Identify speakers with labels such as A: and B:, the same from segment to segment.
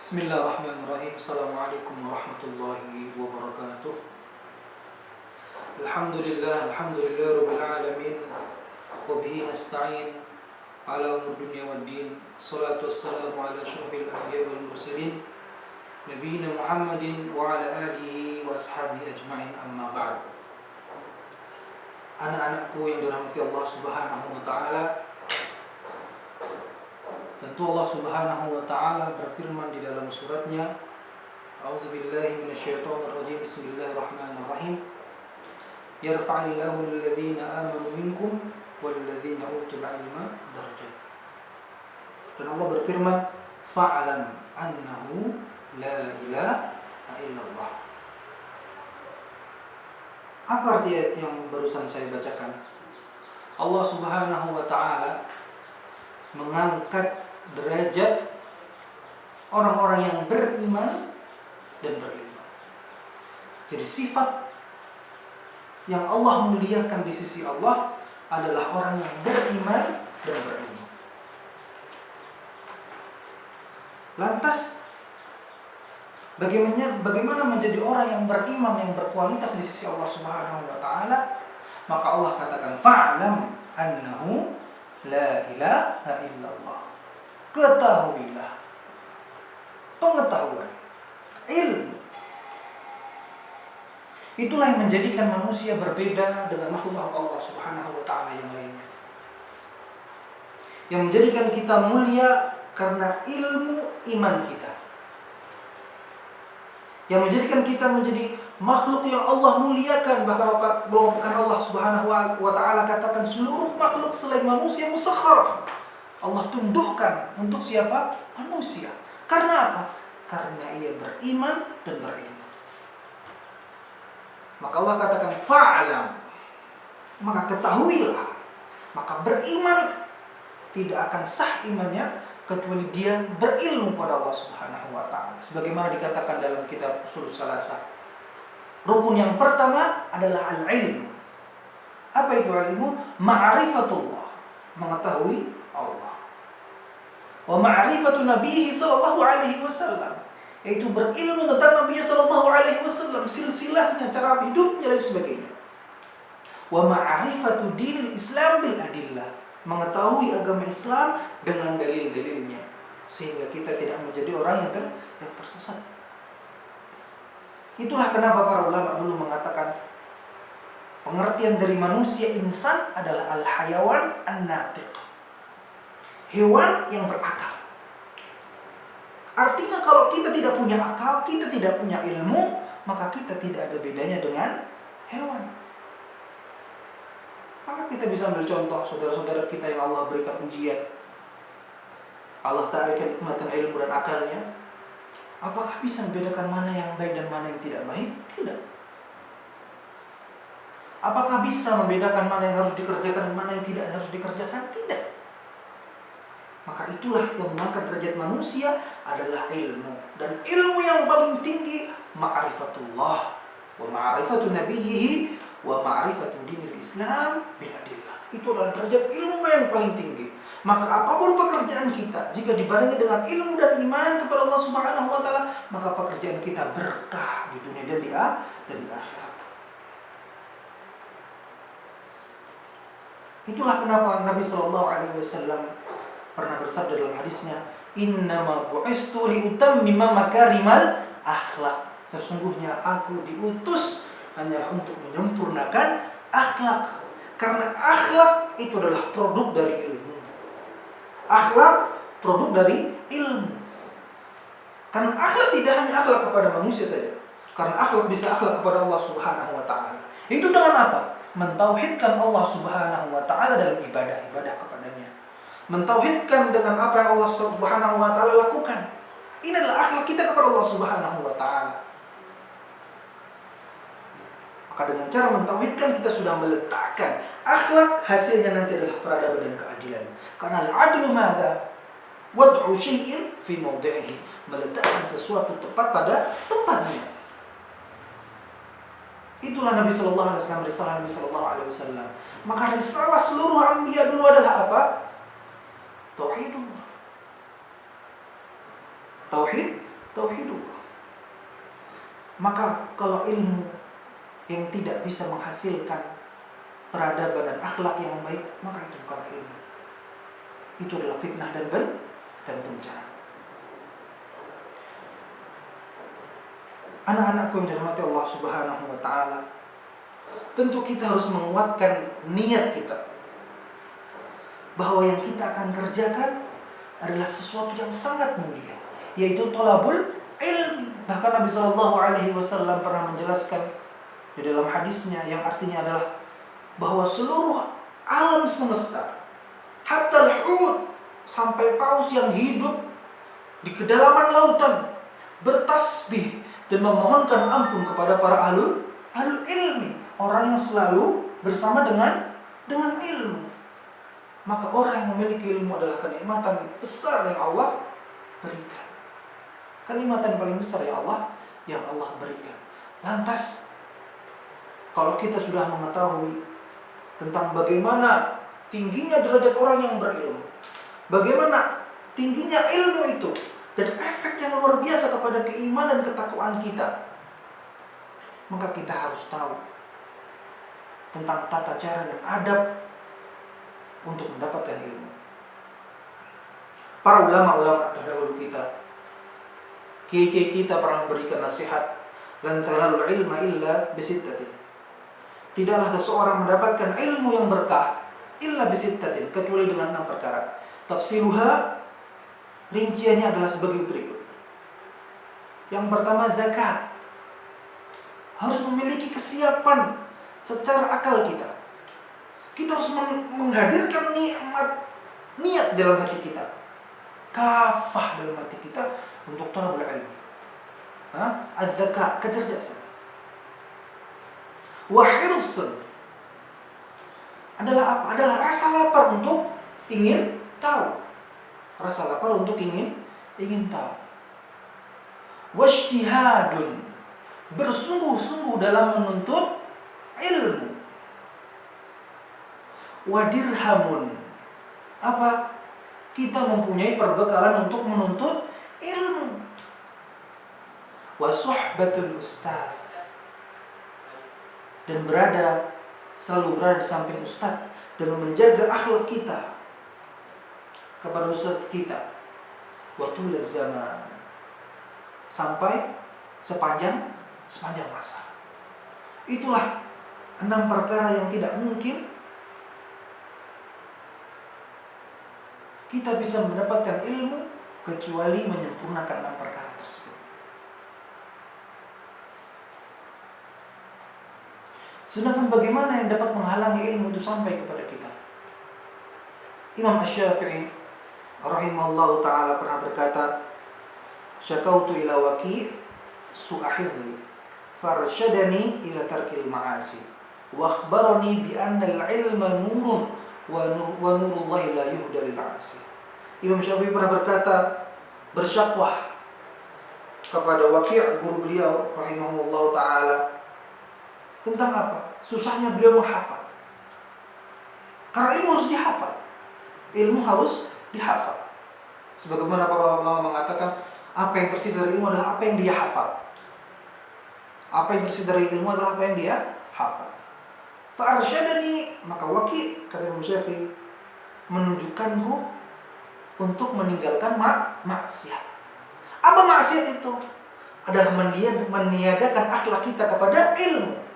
A: Bismillahirrahmanirrahim. Assalamualaikum warahmatullahi wabarakatuh. Alhamdulillah rabbil alamin. Wa bihi nasta'in ala umur dunya waddin. Salatu wassalamu ala asyrafil anbiya'i wal mursalin nabiyina Muhammadin wa ala alihi wa ashabihi ajma'in, amma ba'd. Anak-anakku yang dirahmati Allah Subhanahu wa taala, tentu Allah Subhanahu wa taala berfirman di dalam suratnya, A'udzubillahi minasyaitonirrajim. Bismillahirrahmanirrahim. Yarfa'illahu alladhina amanu minkum walladzina utul ilma darajat. Dan Allah berfirman, fa'lam annahu la ilaha illallah. Apa arti ayat yang barusan saya bacakan? Allah Subhanahu wa taala mengangkat derajat orang-orang yang beriman dan berilmu. Jadi sifat yang Allah muliakan di sisi Allah adalah orang yang beriman dan berilmu. Lantas bagaimana menjadi orang yang beriman, yang berkualitas di sisi Allah Subhanahu wa taala? Maka Allah katakan, fa'lam annahu la ilaha illallah. Ketahuilah, pengetahuan, ilmu, itulah yang menjadikan manusia berbeda dengan makhluk Allah Subhanahu wa taala yang lainnya. Yang menjadikan kita mulia karena ilmu iman kita. Yang menjadikan kita menjadi makhluk yang Allah muliakan. Bahkan Allah Subhanahu wa taala katakan seluruh makhluk selain manusia musakhkharah, Allah tundukkan untuk siapa? Manusia. Karena apa? Karena ia beriman dan berilmu. Maka Allah katakan fa'lam, maka ketahuilah. Maka beriman tidak akan sah imannya kecuali dia berilmu pada Allah Subhanahu wa taala. Sebagaimana dikatakan dalam kitab Ushul Salasah, rukun yang pertama adalah al-ilmu. Apa itu ilmu? Ma'rifatullah, mengetahui Allah. Wa ma'rifatu nabiyhi sallallahu alaihi wasallam, yaitu berilmu tentang Nabi sallallahu alaihi wasallam, silsilahnya, cara hidupnya dan sebagainya. Wa ma'rifatu dinil Islam bil adillah, mengetahui agama Islam dengan dalil-dalilnya, sehingga kita tidak menjadi orang yang tersesat. Itulah kenapa para ulama dulu mengatakan pengertian dari manusia insan adalah al-hayawan an-natiq, hewan yang berakal. Artinya kalau kita tidak punya akal, kita tidak punya ilmu, maka kita tidak ada bedanya dengan hewan. Maka kita bisa ambil contoh saudara-saudara kita yang Allah berikan ujian, Allah tarik nikmatan ilmu dan akalnya. Apakah bisa membedakan mana yang baik dan mana yang tidak baik? Tidak. Apakah bisa membedakan mana yang harus dikerjakan dan mana yang tidak harus dikerjakan? Tidak. Maka itulah yang mengangkat derajat manusia adalah ilmu. Dan ilmu yang paling tinggi ma'rifatullah wa ma'rifatu nabiyhi wa ma'rifatu dinil Islam bil adillah. Itu adalah derajat ilmu yang paling tinggi. Maka apapun pekerjaan kita, jika dibarengi dengan ilmu dan iman kepada Allah Subhanahu wa taala, maka pekerjaan kita berkah di dunia dan di akhirat. Itulah kenapa Nabi sallallahu alaihi wasallam pernah bersabda dalam hadisnya, innama bu'istu liutammima makarimal akhlak. Sesungguhnya aku diutus hanyalah untuk menyempurnakan akhlak. Karena akhlak itu adalah produk dari ilmu. Akhlak produk dari ilmu. Karena akhlak tidak hanya akhlak kepada manusia saja. Karena akhlak bisa akhlak kepada Allah Subhanahu wa taala. Itu dengan apa? Mentauhidkan Allah Subhanahu wa taala dalam ibadah kepadanya. Mentauhidkan dengan apa yang Allah Subhanahu wa taala lakukan. Ini adalah akhlak kita kepada Allah Subhanahu wa taala. Maka dengan cara mentauhidkan kita sudah meletakkan akhlak, hasilnya nanti adalah peradaban dan keadilan. Karena al-adlu madza? Wad'u syai'in fi mawdi'ihi, meletakkan sesuatu tepat pada tempatnya. Itulah Nabi sallallahu alaihi wasallam, risalah Nabi sallallahu alaihi wasallam. Maka risalah seluruh anbiya dulu adalah apa? Tauhidullah. Tauhid tauhidullah. Maka kalau ilmu yang tidak bisa menghasilkan peradaban dan akhlak yang baik, maka itu bukan ilmu. Itu adalah fitnah dan bencana. Anak-anakku yang dirahmati Allah Subhanahu wa taala, tentu kita harus menguatkan niat kita bahwa yang kita akan kerjakan adalah sesuatu yang sangat mulia, yaitu thalabul ilm. Bahkan Nabi sallallahu alaihi wasallam pernah menjelaskan di dalam hadisnya yang artinya adalah bahwa seluruh alam semesta, hatta al-hut, sampai paus yang hidup di kedalaman lautan, bertasbih dan memohonkan ampun kepada para ahlul ilmi, orang yang selalu bersama dengan ilmu. Maka orang yang memiliki ilmu adalah kenikmatan besar yang Allah berikan. Kenikmatan paling besar yang Allah berikan. Lantas, kalau kita sudah mengetahui tentang bagaimana tingginya derajat orang yang berilmu, bagaimana tingginya ilmu itu, dan efek yang luar biasa kepada keimanan dan ketakwaan kita, maka kita harus tahu tentang tata cara dan adab untuk mendapatkan ilmu. Para ulama-ulama terdahulu kita, kiai-kiai kita pernah memberikan nasihat, lan tanalul ilma illa bisittatin. Tidaklah seseorang mendapatkan ilmu yang berkah illa bisittatin, kecuali dengan 6 perkara. Tafsiruha, rinciannya adalah sebagai berikut. Yang pertama, zakat. Harus memiliki kesiapan secara akal kita. Kita harus menghadirkan niat dalam hati kita, kafah dalam hati kita untuk thalabul ilmi. Az-zakat, kecerdasan. Wa hirsun adalah apa? Adalah rasa lapar untuk ingin tahu. Rasa lapar untuk ingin tahu. Wajtihadun, bersungguh-sungguh dalam menuntut ilmu. Wadirhamun, apa? Kita mempunyai perbekalan untuk menuntut ilmu. Wasuhbatul ustaz, dan selalu berada di samping ustaz dan menjaga akhlak kita kepada ustaz kita. Watul zaman, sampai sepanjang masa. Itulah 6 perkara yang tidak mungkin kita bisa mendapatkan ilmu kecuali menyempurnakan 6 perkara tersebut. Sedangkan bagaimana yang dapat menghalangi ilmu itu sampai kepada kita? Imam Asy-Syafi'i rahimahullahu ta'ala pernah berkata, syakautu ila waki' su'a hifdhi farshadani ila tarkil ma'asi wa akhbarani bi anna al-ilma nurun wa nurullahi la yuhda lil 'asi. Imam Syafi'i pernah berkata, bersyakwa kepada Waki', guru beliau rahimahullahu ta'ala, tentang apa? Susahnya beliau menghafal. Karena ilmu harus dihafal. Ilmu harus dihafal. Sebagaimana para ulama mengatakan, apa yang tersisa dari ilmu adalah apa yang dia hafal. Apa yang tersisa dari ilmu adalah apa yang dia hafal. Fa'arsyadani, maka Waki', kata Imam Syafi'i, menunjukkanku untuk meninggalkan maksiat. Apa maksiat itu? Adalah meniadakan akhlak kita kepada ilmu.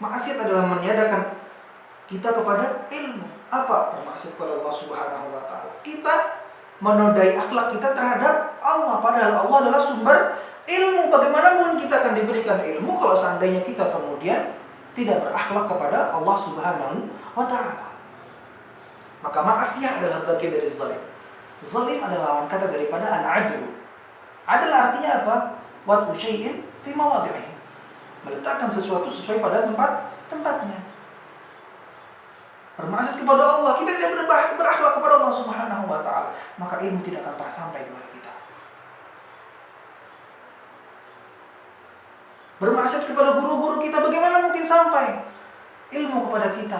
A: Maksiat adalah meniadakan kita kepada ilmu. Apa bermaksud kepada Allah Subhanahu wa ta'ala? Kita menodai akhlak kita terhadap Allah, padahal Allah adalah sumber ilmu. Bagaimana mungkin kita akan diberikan ilmu kalau seandainya kita kemudian tidak berakhlak kepada Allah Subhanahu wa ta'ala? Maka maksiat adalah bagian dari zalim. Zalim adalah lawan kata daripada al-adlu. Adl artinya apa? Wad'u syai'in fi mawadhi'ihi, meletakkan sesuatu sesuai pada tempatnya. Bermaksud kepada Allah, kita tidak berakhlak kepada Allah Subhanahu wa ta'ala, maka ilmu tidak akan pernah sampai kepada kita. Bermaksud kepada guru-guru kita, bagaimana mungkin sampai ilmu kepada kita?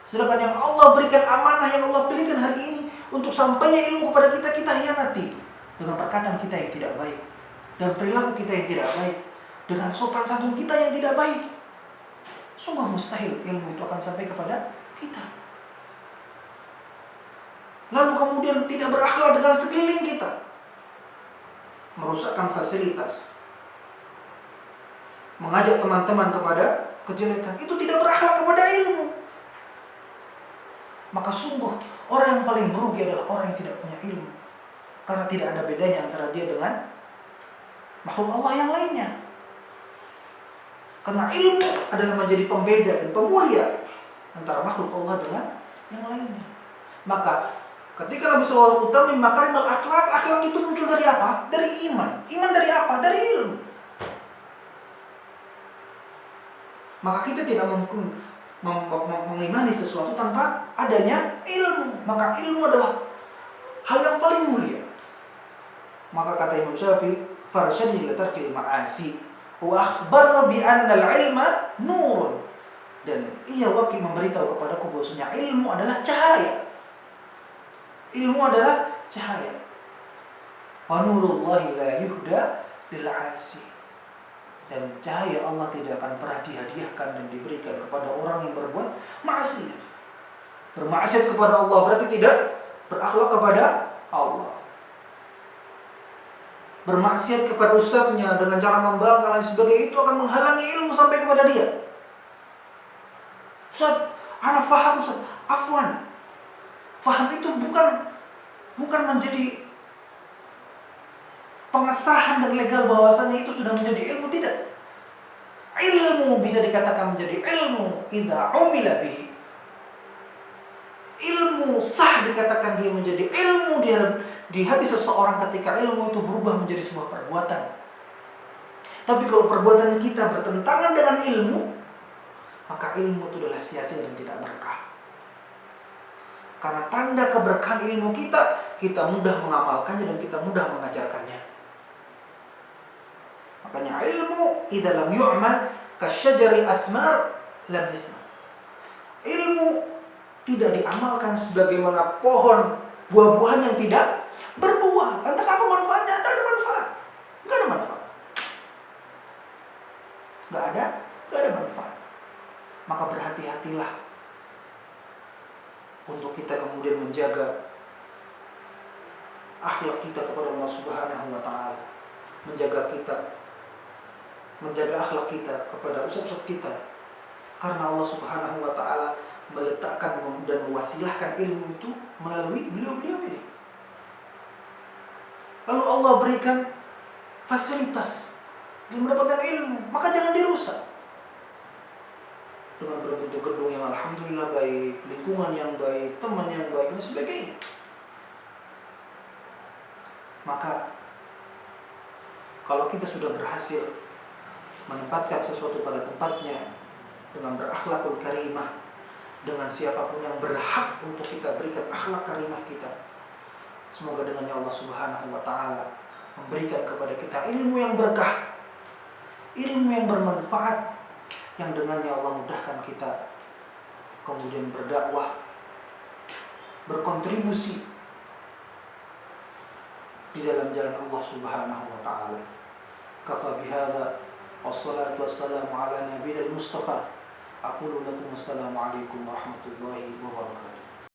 A: Sedangkan yang Allah berikan amanah, yang Allah pilihkan hari ini untuk sampainya ilmu kepada kita, kita hianati. dengan perkataan kita yang tidak baik, dan perilaku kita yang tidak baik, dengan sopan santun kita yang tidak baik, sungguh mustahil ilmu itu akan sampai kepada kita. Lalu kemudian tidak berakhlak dengan sekeliling kita, merusakkan fasilitas, mengajak teman-teman kepada kejelekan, itu tidak berakhlak kepada ilmu. Maka sungguh orang yang paling merugi adalah orang yang tidak punya ilmu, karena tidak ada bedanya antara dia dengan makhluk Allah yang lainnya. Karena ilmu adalah menjadi pembeda dan pemulia antara makhluk Allah dengan yang lainnya. Maka ketika Nabi SAW utamakan makarimul akhlak, akhlak itu muncul dari apa? Dari iman. Iman dari apa? Dari ilmu. Maka kita tidak mengimani sesuatu tanpa adanya ilmu. Maka ilmu adalah hal yang paling mulia. Maka kata Imam Syafi'i, farsyadni ila tarkil ma'asi wa akhbarna bi anna al-ilma nurun. Dan ia wakil memberitahu kepadaku bahwasanya ilmu adalah cahaya. Ilmu adalah cahaya. Wa nurullahi la yuhda lil 'asi. Dan cahaya Allah tidak akan pernah dihadiahkan dan diberikan kepada orang yang berbuat maksiat. Bermaksiat kepada Allah berarti tidak berakhlak kepada Allah. Bermaksiat kepada ustadznya dengan cara membangkang dan sebagainya, itu akan menghalangi ilmu sampai kepada dia. Ustadz, ana faham Ustadz, afwan. Faham itu bukan menjadi pengesahan dan legal bahwasanya itu sudah menjadi ilmu, tidak. Ilmu bisa dikatakan menjadi ilmu idza umila bihi. Ilmu sah dikatakan dia menjadi ilmu di hati seseorang ketika ilmu itu berubah menjadi sebuah perbuatan. Tapi kalau perbuatan kita bertentangan dengan ilmu, maka ilmu itu adalah sia-sia dan tidak berkah. Karena tanda keberkahan ilmu kita mudah mengamalkannya dan kita mudah mengajarkannya. Makanya ilmu idza lam yu'mal kasyajaril athmar lam yathmar. Ilmu tidak diamalkan sebagaimana pohon buah-buahan yang tidak berbuah. Lantas apa manfaatnya? Tidak ada manfaat. Enggak ada manfaat. Enggak ada manfaat. Maka berhati-hatilah untuk kita kemudian menjaga akhlak kita kepada Allah Subhanahu wa taala. Menjaga akhlak kita kepada ustaz-ustaz kita. Karena Allah Subhanahu wa taala meletakkan dan mewasilahkan ilmu itu melalui beliau-beliau ini. Lalu Allah berikan fasilitas untuk mendapatkan ilmu, maka jangan dirusak. Dengan berbentuk gedung yang alhamdulillah baik, lingkungan yang baik, teman yang baik, dan sebagainya. Maka kalau kita sudah berhasil menempatkan sesuatu pada tempatnya dengan berakhlakul karimah, dengan siapapun yang berhak untuk kita berikan akhlak karimah kita, semoga dengannya Allah Subhanahu wa taala memberikan kepada kita ilmu yang berkah, ilmu yang bermanfaat, yang dengannya Allah mudahkan kita kemudian berdakwah, berkontribusi di dalam jalan Allah Subhanahu wa taala. Kafa bihadza wassalatu wassalamu ala nabiyil mustafa. Aqulu lakum assalamu alaikum warahmatullahi wabarakatuh.